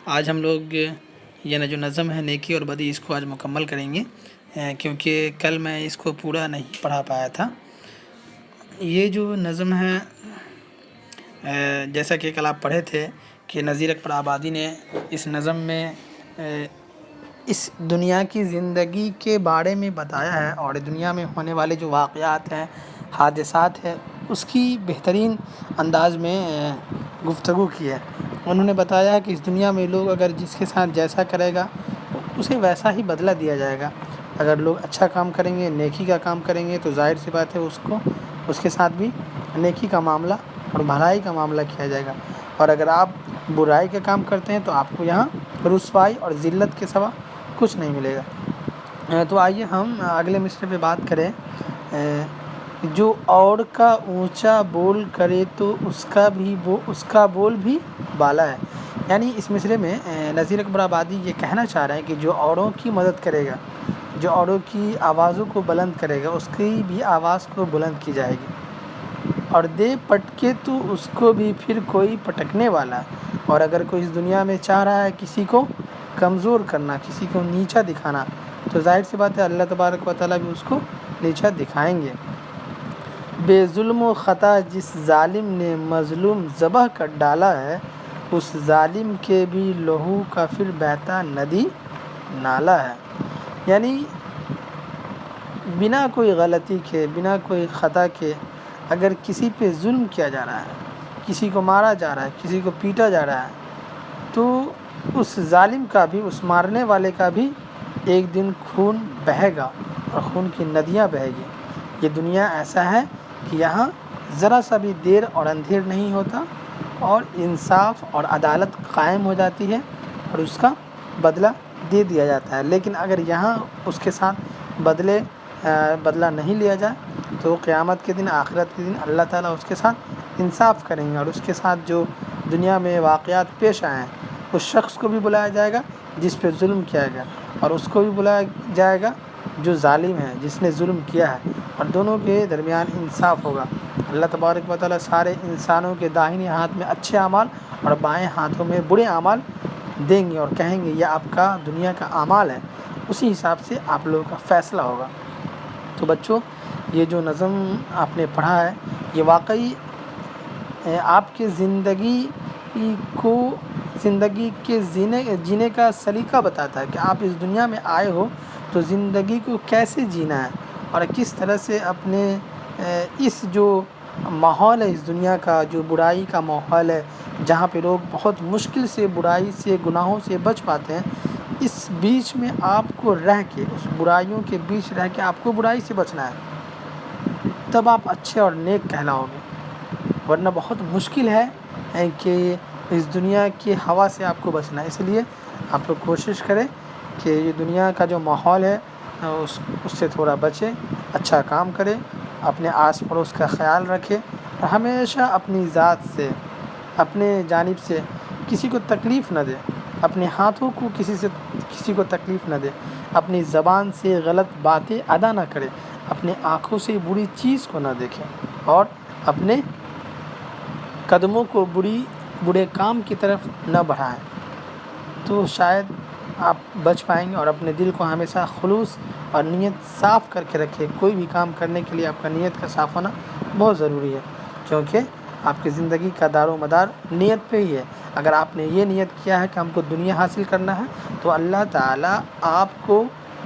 آج ہم لوگ یہ جو نظم ہے نیکی اور بدی، اس کو آج مکمل کریں گے، کیونکہ کل میں اس کو پورا نہیں پڑھا پایا تھا۔ یہ جو نظم ہے، جیسا کہ کل آپ پڑھے تھے کہ نذیر اکبر آبادی نے اس نظم میں اس دنیا کی زندگی کے بارے میں بتایا ہے، اور دنیا میں ہونے والے جو واقعات ہیں، حادثات ہیں، اس کی بہترین انداز میں گفتگو کی ہے۔ انہوں نے بتایا کہ اس دنیا میں لوگ اگر جس کے ساتھ جیسا کرے گا اسے ویسا ہی بدلہ دیا جائے گا۔ اگر لوگ اچھا کام کریں گے، نیکی کا کام کریں گے، تو ظاہر سی بات ہے اس کے ساتھ بھی نیکی کا معاملہ اور بھلائی کا معاملہ کیا جائے گا۔ اور اگر آپ برائی کا کام کرتے ہیں تو آپ کو یہاں رسوائی اور ذلت کے سوا کچھ نہیں ملے گا۔ تو آئیے ہم اگلے مصرعے پہ بات کریں۔ جو اور کا اونچا بول کرے تو اس کا بول بھی بالا ہے۔ یعنی اس مصرعے میں نذیر اکبر آبادی یہ کہنا چاہ رہے ہیں کہ جو اوروں کی مدد کرے گا، جو اوروں کی آوازوں کو بلند کرے گا، اس کی بھی آواز کو بلند کی جائے گی، اور دے پٹکے تو اس کو بھی پھر کوئی پٹکنے والا۔ اور اگر کوئی اس دنیا میں چاہ رہا ہے کسی کو کمزور کرنا، کسی کو نیچا دکھانا، تو ظاہر سی بات ہے اللہ تبارک و تعالیٰ بھی اس کو نیچا دکھائیں گے۔ بے ظلم و خطا جس ظالم نے مظلوم ذبح کر ڈالا ہے، اس ظالم کے بھی لہو کا پھر بہتا ندی نالا ہے۔ یعنی بنا کوئی غلطی کے، بنا کوئی خطا کے اگر کسی پہ ظلم کیا جا رہا ہے، کسی کو مارا جا رہا ہے، کسی کو پیٹا جا رہا ہے، تو اس ظالم کا بھی، اس مارنے والے کا بھی ایک دن خون بہے گا، اور خون کی ندیاں بہے گی۔ یہ دنیا ایسا ہے کہ یہاں ذرا سا بھی دیر اور اندھیر نہیں ہوتا، اور انصاف اور عدالت قائم ہو جاتی ہے، اور اس کا بدلہ دے دیا جاتا ہے۔ لیکن اگر یہاں اس کے ساتھ بدلہ نہیں لیا جائے، تو قیامت کے دن، آخرت کے دن اللہ تعالیٰ اس کے ساتھ انصاف کریں گے، اور اس کے ساتھ جو دنیا میں واقعات پیش آئے ہیں، اس شخص کو بھی بلایا جائے گا جس پہ ظلم کیا گیا، اور اس کو بھی بلایا جائے گا جو ظالم ہے، جس نے ظلم کیا ہے، اور دونوں کے درمیان انصاف ہوگا۔ اللہ تبارک و تعالیٰ سارے انسانوں کے داہنے ہاتھ میں اچھے اعمال اور بائیں ہاتھوں میں برے اعمال دیں گے، اور کہیں گے یہ آپ کا دنیا کا اعمال ہے، اسی حساب سے آپ لوگوں کا فیصلہ ہوگا۔ تو بچوں، یہ جو نظم آپ نے پڑھا ہے، یہ واقعی آپ کے زندگی کے جینے کا سلیقہ بتاتا ہے کہ آپ اس دنیا میں آئے ہو تو زندگی کو کیسے جینا ہے، اور کس طرح سے اپنے اس جو ماحول ہے، اس دنیا کا جو برائی کا ماحول ہے، جہاں پہ لوگ بہت مشکل سے برائی سے، گناہوں سے بچ پاتے ہیں، اس بیچ میں آپ کو رہ کے، اس برائیوں کے بیچ رہ کے آپ کو برائی سے بچنا ہے، تب آپ اچھے اور نیک کہلاؤ گے۔ ورنہ بہت مشکل ہے کہ اس دنیا کی ہوا سے آپ کو بچنا ہے۔ اس لیے آپ لوگ کوشش کریں کہ یہ دنیا کا جو ماحول ہے اس سے تھوڑا بچیں، اچھا کام کریں، اپنے آس پڑوس کا خیال رکھیں، اور ہمیشہ اپنی ذات سے، اپنے جانب سے کسی کو تکلیف نہ دیں، اپنے ہاتھوں کو کسی کو تکلیف نہ دیں، اپنی زبان سے غلط باتیں ادا نہ کریں، اپنے آنکھوں سے بری چیز کو نہ دیکھیں، اور اپنے قدموں کو برے کام کی طرف نہ بڑھائیں، تو شاید آپ بچ پائیں گے۔ اور اپنے دل کو ہمیشہ خلوص اور نیت صاف کر کے رکھیں۔ کوئی بھی کام کرنے کے لیے آپ کا نیت کا صاف ہونا بہت ضروری ہے، کیونکہ آپ کی زندگی کا دار و مدار نیت پہ ہی ہے۔ اگر آپ نے یہ نیت کیا ہے کہ ہم کو دنیا حاصل کرنا ہے، تو اللہ تعالیٰ آپ کو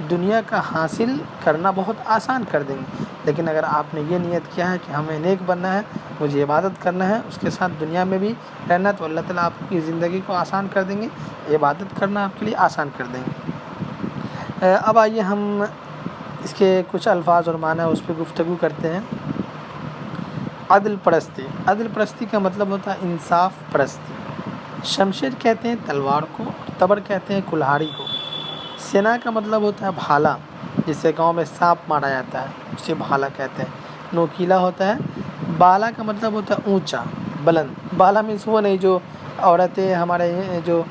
دنیا کا حاصل کرنا بہت آسان کر دیں گے۔ لیکن اگر آپ نے یہ نیت کیا ہے کہ ہمیں نیک بننا ہے، مجھے عبادت کرنا ہے، اس کے ساتھ دنیا میں بھی رہنا، تو اللہ تعالیٰ آپ کی زندگی کو آسان کر دیں گے، عبادت کرنا آپ کے لیے آسان کر دیں گے۔ اب آئیے ہم اس کے کچھ الفاظ اور معنی اس پہ گفتگو کرتے ہیں۔ عدل پرستی۔ عدل پرستی کا مطلب ہوتا ہے انصاف پرستی۔ شمشیر کہتے ہیں تلوار کو، تبر کہتے ہیں کلہاڑی کو۔ سینا کا مطلب ہوتا ہے بھالا، جسے گاؤں میں سانپ مارا جاتا ہے، اسے بھالا کہتے ہیں۔ نوکیلا ہوتا ہے۔ بالا کا مطلب ہوتا ہے اونچا، بلند۔ بالا مینس وہ نہیں جو عورتیں، ہمارے جو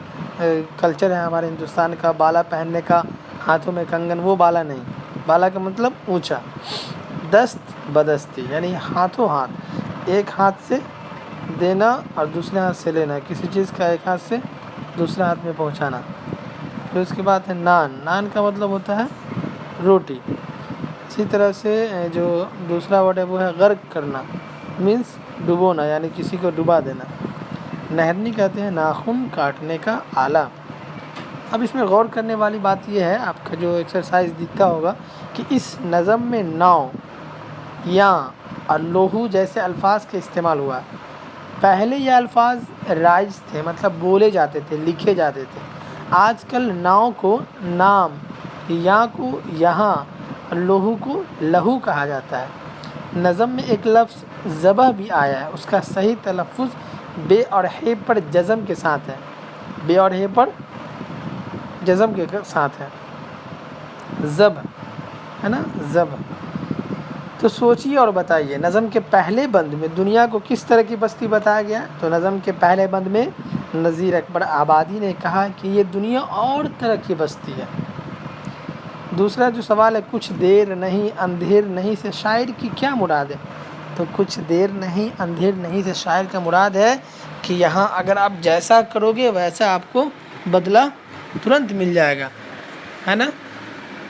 کلچر ہے ہمارے ہندوستان کا، بالا پہننے کا، ہاتھوں میں کنگن، وہ بالا نہیں۔ بالا کا مطلب اونچا۔ دست بدستی، یعنی ہاتھوں ہاتھ، ایک ہاتھ سے دینا اور دوسرے ہاتھ سے لینا، کسی چیز کا ایک ہاتھ سے دوسرا ہاتھ میں پہنچانا. پھر اس کے بعد ہے نان. نان کا مطلب ہوتا ہے روٹی. اسی طرح سے جو دوسرا ورڈ ہے وہ ہے غرق کرنا، مینس ڈبونا، یعنی کسی کو ڈبا دینا. نہرنی کہتے ہیں ناخن کاٹنے کا آلہ. اب اس میں غور کرنے والی بات یہ ہے، آپ کا جو ایکسرسائز دکھتا ہوگا کہ اس نظم میں ناؤ یا اور لوہو جیسے الفاظ کا استعمال ہوا ہے. پہلے یہ الفاظ رائج تھے، مطلب بولے جاتے تھے، لکھے جاتے تھے. آج کل ناؤ کو نام، یا کو یہاں، لوہو کو لہو کہا جاتا ہے. نظم میں ایک لفظ ذبح بھی آیا ہے، اس کا صحیح تلفظ بے اور ہے پر جزم کے ساتھ ہے. بے اور ہے پر جزم کے ساتھ ہے، ذبح ہے نا، ذبح. تو سوچیے اور بتائیے، نظم کے پہلے بند میں دنیا کو کس طرح کی بستی بتایا گیا؟ تو نظم کے پہلے بند میں نذیر اکبر آبادی نے کہا کہ یہ دنیا اور طرح کی بستی ہے. دوسرا جو سوال ہے، کچھ دیر نہیں اندھیر نہیں سے شاعر کی کیا مراد ہے؟ تو کچھ دیر نہیں اندھیر نہیں سے شاعر کا مراد ہے کہ یہاں اگر آپ جیسا کرو گے ویسا آپ کو بدلہ ترنت مل جائے گا، ہے نا.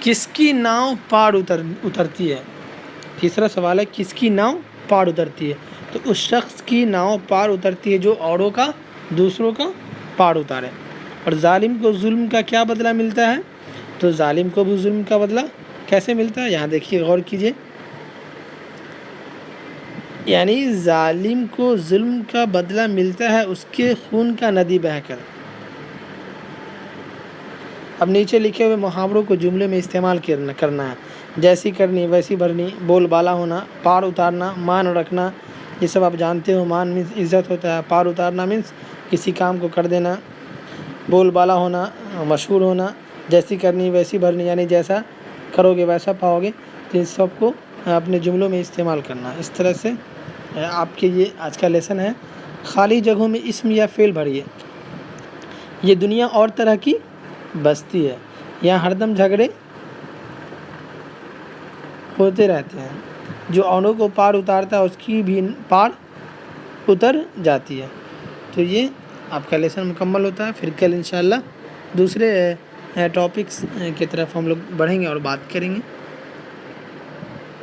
کس کی ناؤ پار اترتی ہے؟ تیسرا سوال ہے، کس کی ناؤ پار اترتی ہے؟ تو اس شخص کی ناؤ پار اترتی ہے جو اوروں کا، دوسروں کا پار اتارے. اور ظالم کو ظلم کا کیا بدلہ ملتا ہے؟ تو ظالم کو بھی ظلم کا بدلہ کیسے ملتا ہے؟ یہاں دیکھیے، غور کیجیے. یعنی ظالم کو ظلم کا بدلہ ملتا ہے اس کے خون کا ندی بہہ کر. اب نیچے لکھے ہوئے محاوروں کو جملے میں استعمال کرنا ہے. جیسی کرنی ویسی بھرنی، بول بالا ہونا، پار اتارنا، مان رکھنا، یہ سب آپ جانتے ہو. مان مینس عزت ہوتا ہے، پار اتارنا مینس کسی کام کو کر دینا، بول بالا ہونا، مشہور ہونا، جیسی کرنی ویسی بھرنی یعنی جیسا کرو گے ویسا پاؤ گے. تو ان سب کو اپنے جملوں میں استعمال کرنا. اس طرح سے آپ کے یہ آج کا لیسن ہے. خالی جگہوں میں اسم یا فعل بھریے. یہ دنیا اور طرح کی بستی ہے، یہاں ہر دم جھگڑے ہوتے رہتے ہیں. جو اوروں کو پار اتارتا ہے اس کی بھی پار اتر جاتی ہے. تو یہ آپ کا لیسن مکمل ہوتا ہے. پھر کل انشاءاللہ دوسرے ٹاپکس کی طرف ہم لوگ بڑھیں گے اور بات کریں گے.